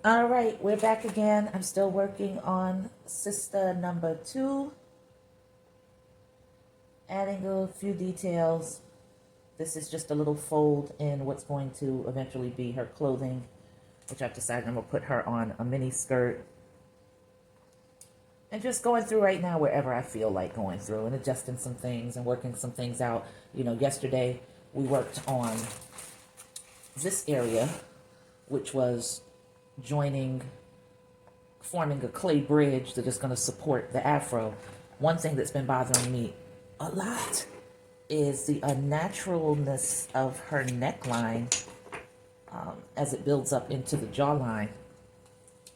All right, we're back again. I'm still working on sister number 2, adding a few details. This is just a little fold in what's going to eventually be her clothing, which I've decided I'm going to put her on a mini skirt. And just going through right now wherever I feel like going through and adjusting some things and working some things out. You know, yesterday we worked on this area, which was forming a clay bridge that is going to support the afro. One thing that's been bothering me a lot is the unnaturalness of her neckline as it builds up into the jawline.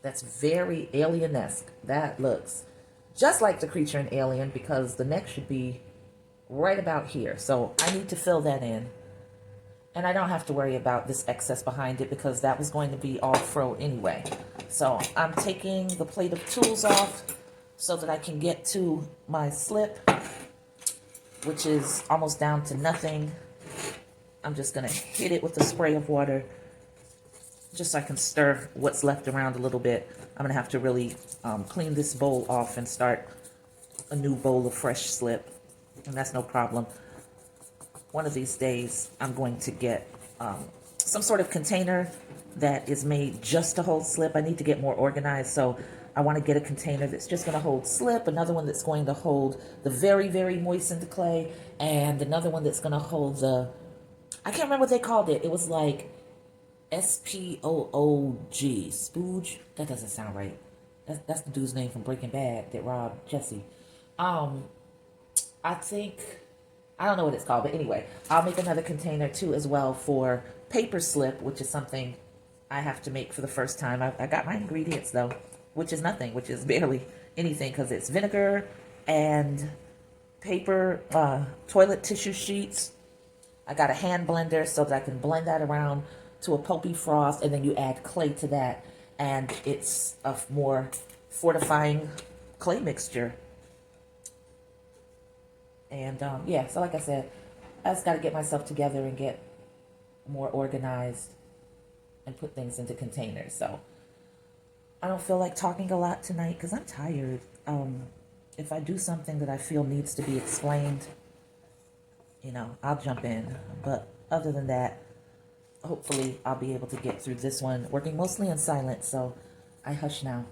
That's very alien-esque. That looks just like the creature in Alien because the neck should be right about here. So I need to fill that in. And I don't have to worry about this excess behind it because that was going to be all fro anyway. So I'm taking the plate of tools off so that I can get to my slip, which is almost down to nothing. I'm just going to hit it with a spray of water just so I can stir what's left around a little bit. I'm going to have to really clean this bowl off and start a new bowl of fresh slip. And that's no problem. One of these days, I'm going to get some sort of container that is made just to hold slip. I need to get more organized, so I want to get a container that's just going to hold slip, another one that's going to hold the very, very moistened clay, and another one that's going to hold the, I can't remember what they called it. It was like SPOOG, Spooge? That doesn't sound right. That's the dude's name from Breaking Bad that robbed Jesse. I think, I don't know what it's called, but anyway, I'll make another container too as well for paper slip, which is something I have to make for the first time. I got my ingredients though, which is nothing, which is barely anything because it's vinegar and paper, toilet tissue sheets. I got a hand blender so that I can blend that around to a pulpy froth, and then you add clay to that, and it's a more fortifying clay mixture. And yeah, so like I said, I just got to get myself together and get more organized and put things into containers. So I don't feel like talking a lot tonight because I'm tired. If I do something that I feel needs to be explained, you know, I'll jump in. But other than that, hopefully I'll be able to get through this one, working mostly in silence. So I hush now.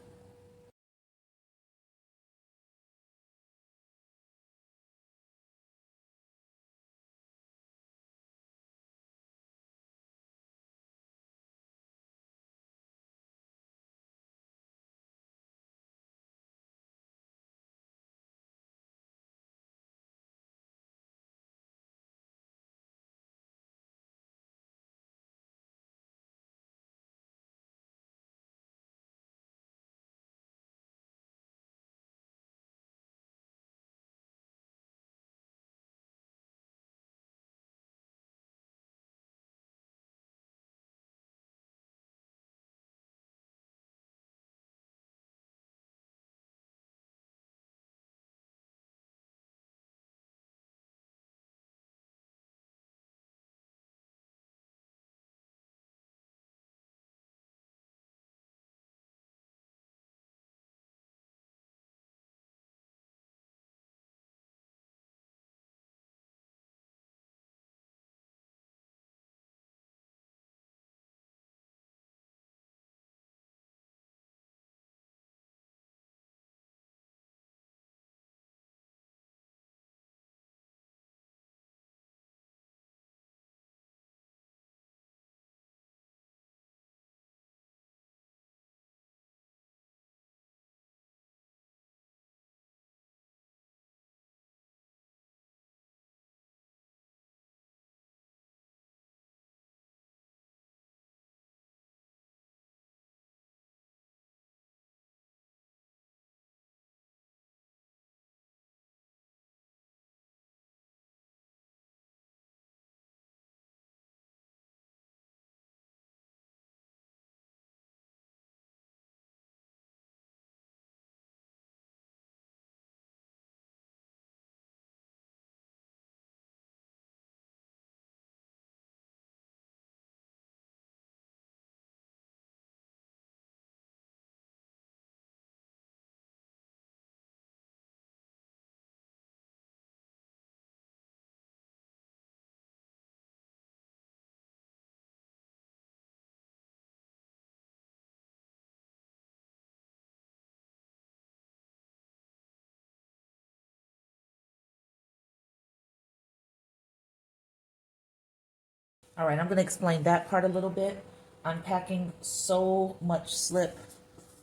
All right, I'm going to explain that part a little bit. I'm packing so much slip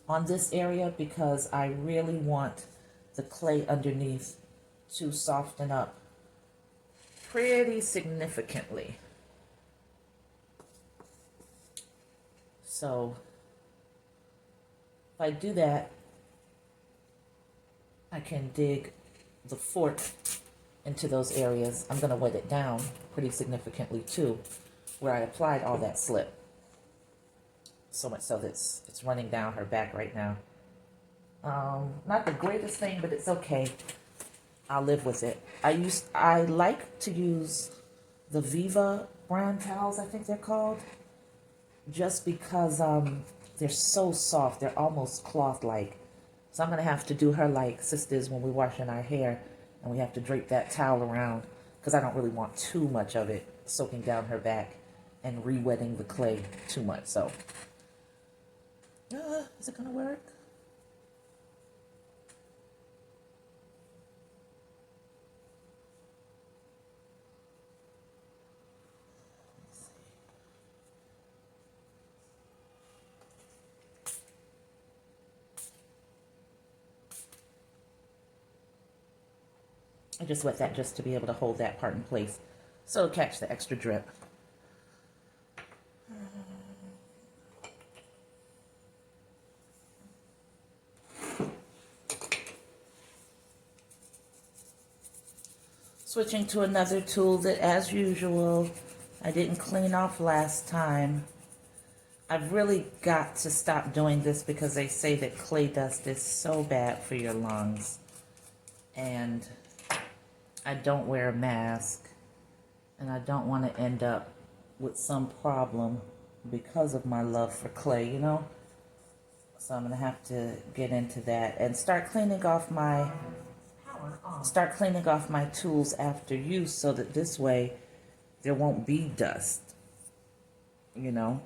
on this area because I really want the clay underneath to soften up pretty significantly. So if I do that, I can dig the fork into those areas. I'm going to wet it down pretty significantly too, where I applied all that slip. So much so that it's running down her back right now. Not the greatest thing, but it's okay. I'll live with it. I like to use the Viva brand towels, I think they're called, just because they're so soft. They're almost cloth-like. So I'm gonna have to do her like Sistas when we're washing our hair, and we have to drape that towel around because I don't really want too much of it soaking down her back and re-wetting the clay too much. So, is it gonna work? I just wet that just to be able to hold that part in place so it'll catch the extra drip. Switching to another tool that, as usual, I didn't clean off last time. I've really got to stop doing this because they say that clay dust is so bad for your lungs. And I don't wear a mask, and I don't want to end up with some problem because of my love for clay, you know? So I'm going to have to get into that and start cleaning off my tools after use so that this way there won't be dust, you know?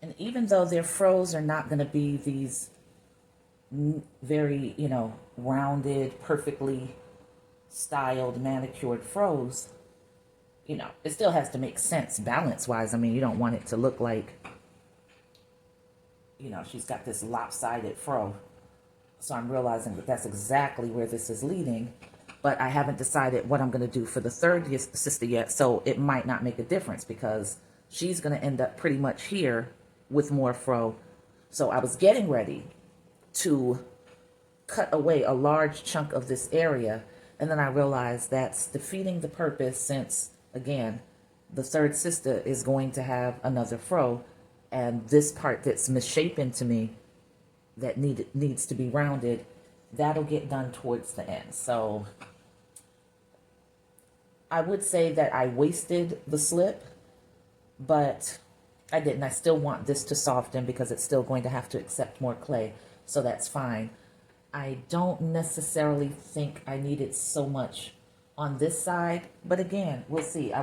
And even though their froze are not going to be these very, you know, rounded, perfectly styled, manicured froze, you know, it still has to make sense balance-wise. I mean, you don't want it to look like, you know, she's got this lopsided fro. So I'm realizing that that's exactly where this is leading. But I haven't decided what I'm going to do for the third sister yet. So it might not make a difference because she's going to end up pretty much here with more fro. So I was getting ready to cut away a large chunk of this area. And then I realized that's defeating the purpose since, again, the third sister is going to have another fro. And this part that's misshapen to me that needs to be rounded, that'll get done towards the end. So I would say that I wasted the slip, but I didn't. I still want this to soften because it's still going to have to accept more clay. So that's fine. I don't necessarily think I needed so much on this side, but again, we'll see. I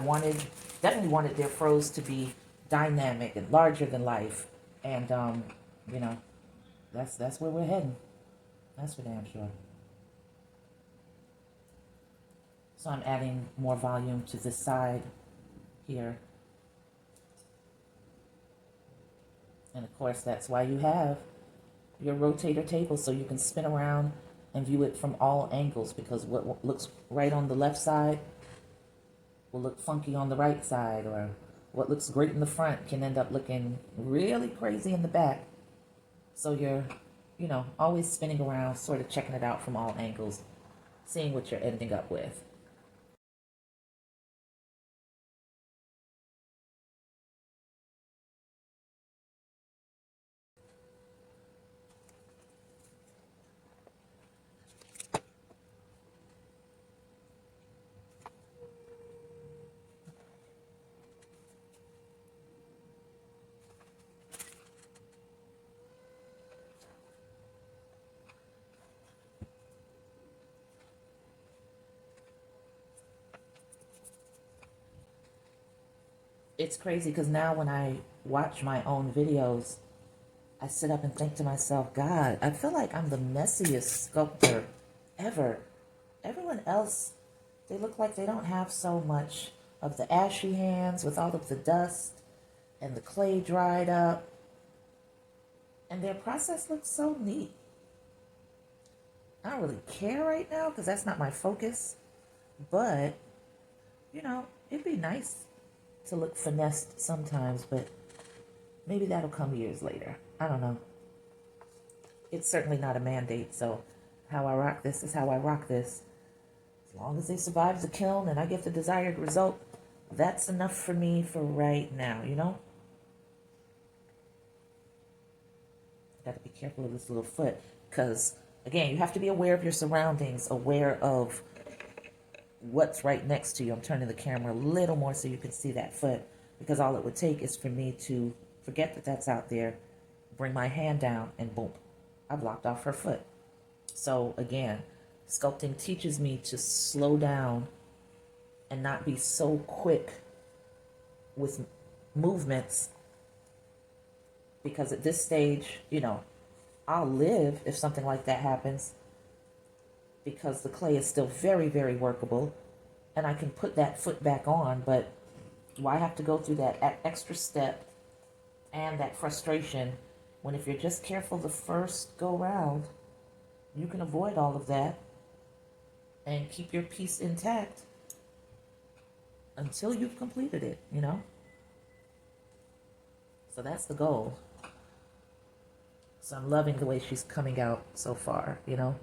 definitely wanted their froze to be dynamic and larger than life. And, you know, that's where we're heading. That's for damn sure. So I'm adding more volume to this side here. And of course, that's why you have your rotator table, so you can spin around and view it from all angles, because what looks right on the left side will look funky on the right side, or what looks great in the front can end up looking really crazy in the back. So you're, you know, always spinning around, sort of checking it out from all angles, seeing what you're ending up with. it's crazy because now when I watch my own videos, I sit up and think to myself, God, I feel like I'm the messiest sculptor ever. Everyone else, they look like they don't have so much of the ashy hands with all of the dust and the clay dried up. And their process looks so neat. I don't really care right now because that's not my focus. But, you know, it'd be nice to look finessed sometimes, but maybe that'll come years later. I don't know. It's certainly not a mandate, so how I rock this is how I rock this. As long as they survive the kiln and I get the desired result, that's enough for me for right now, you know? Got to be careful of this little foot because, again, you have to be aware of your surroundings, aware of what's right next to you. I'm turning the camera a little more so you can see that foot because all it would take is for me to forget that that's out there, bring my hand down, and boom, I blocked off her foot. So again, sculpting teaches me to slow down and not be so quick with movements because at this stage, you know, I'll live if something like that happens because the clay is still very, very workable and I can put that foot back on, but why have to go through that extra step and that frustration when if you're just careful the first go round, you can avoid all of that and keep your piece intact until you've completed it, you know? So that's the goal. So I'm loving the way she's coming out so far, you know?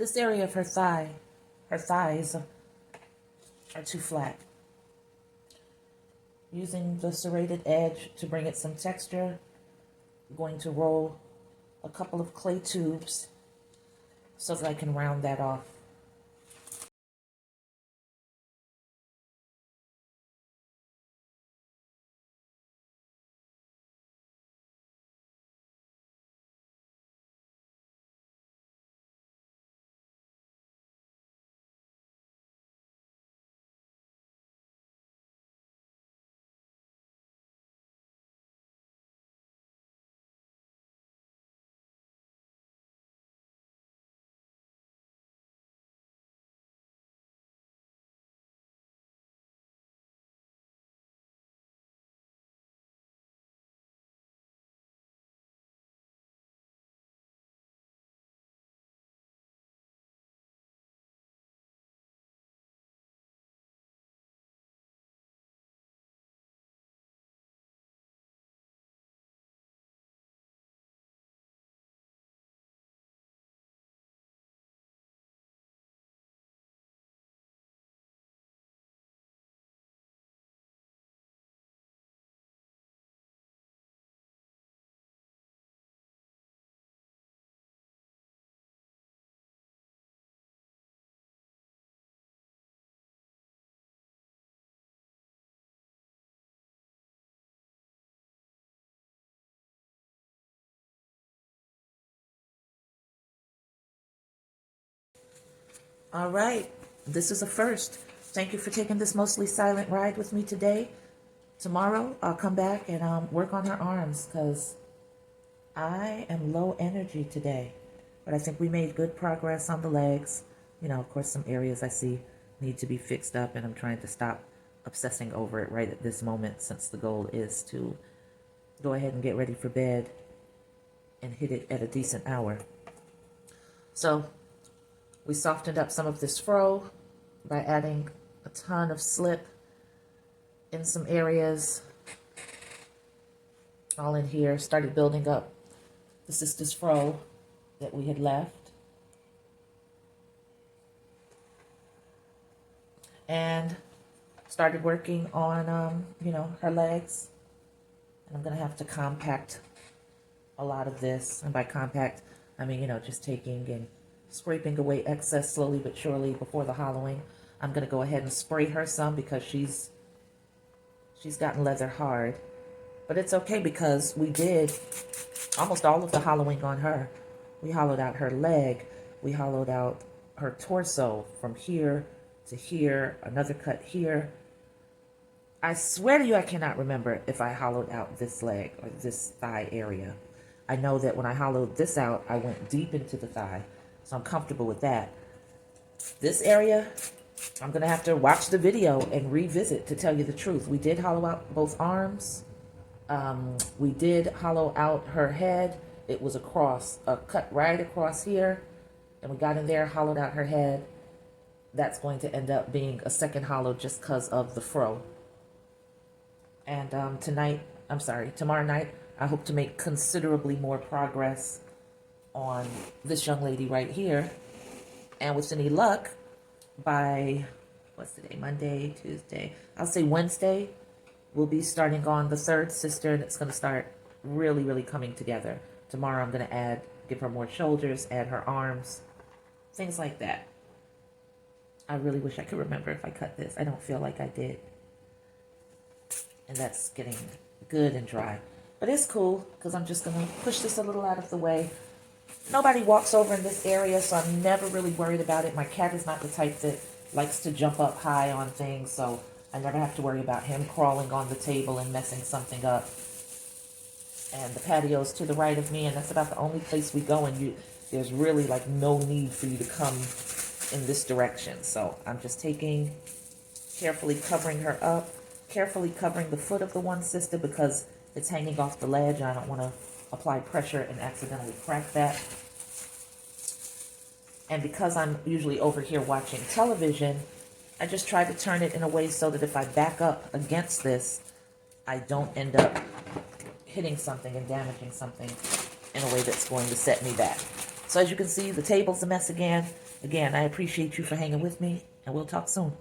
This area of her thighs are too flat. Using the serrated edge to bring it some texture, I'm going to roll a couple of clay tubes so that I can round that off. All right, this is a first. Thank you for taking this mostly silent ride with me today. Tomorrow, I'll come back and work on her arms because I am low energy today. But I think we made good progress on the legs. You know, of course, some areas I see need to be fixed up, and I'm trying to stop obsessing over it right at this moment since the goal is to go ahead and get ready for bed and hit it at a decent hour. So we softened up some of this fro by adding a ton of slip in some areas. All in here. Started building up the Sistas fro that we had left. And started working on, you know, her legs. And I'm going to have to compact a lot of this. And by compact, I mean, you know, just taking and scraping away excess slowly but surely before the hollowing. I'm going to go ahead and spray her some because she's gotten leather hard. But it's okay because we did almost all of the hollowing on her We hollowed out her leg. We hollowed out her torso from here to here, another cut here. I swear to you, I cannot remember if I hollowed out this leg or this thigh area. I know that when I hollowed this out, I went deep into the thigh, so I'm comfortable with that. This area, I'm going to have to watch the video and revisit to tell you the truth. We did hollow out both arms. We did hollow out her head. It was a cut right across here. And we got in there, hollowed out her head. That's going to end up being a second hollow just because of the fro. And tomorrow night, I hope to make considerably more progress on this young lady right here. And with any luck, by, what's today, Monday, Tuesday, I'll say Wednesday, we'll be starting on the third sister, and it's going to start really, really coming together. Tomorrow I'm going to give her more shoulders, add her arms, things like that. I really wish I could remember if I cut this. I don't feel like I did. And that's getting good and dry. But it's cool, because I'm just going to push this a little out of the way. Nobody walks over in this area, so I'm never really worried about it. My cat is not the type that likes to jump up high on things, so I never have to worry about him crawling on the table and messing something up. And the patio's to the right of me, and that's about the only place we go, and there's really like no need for you to come in this direction. So I'm just carefully covering her up, carefully covering the foot of the one sister because it's hanging off the ledge, and I don't want to apply pressure and accidentally crack that. And because I'm usually over here watching television, I just try to turn it in a way so that if I back up against this, I don't end up hitting something and damaging something in a way that's going to set me back. So as you can see, the table's a mess again. Again, I appreciate you for hanging with me, and we'll talk soon.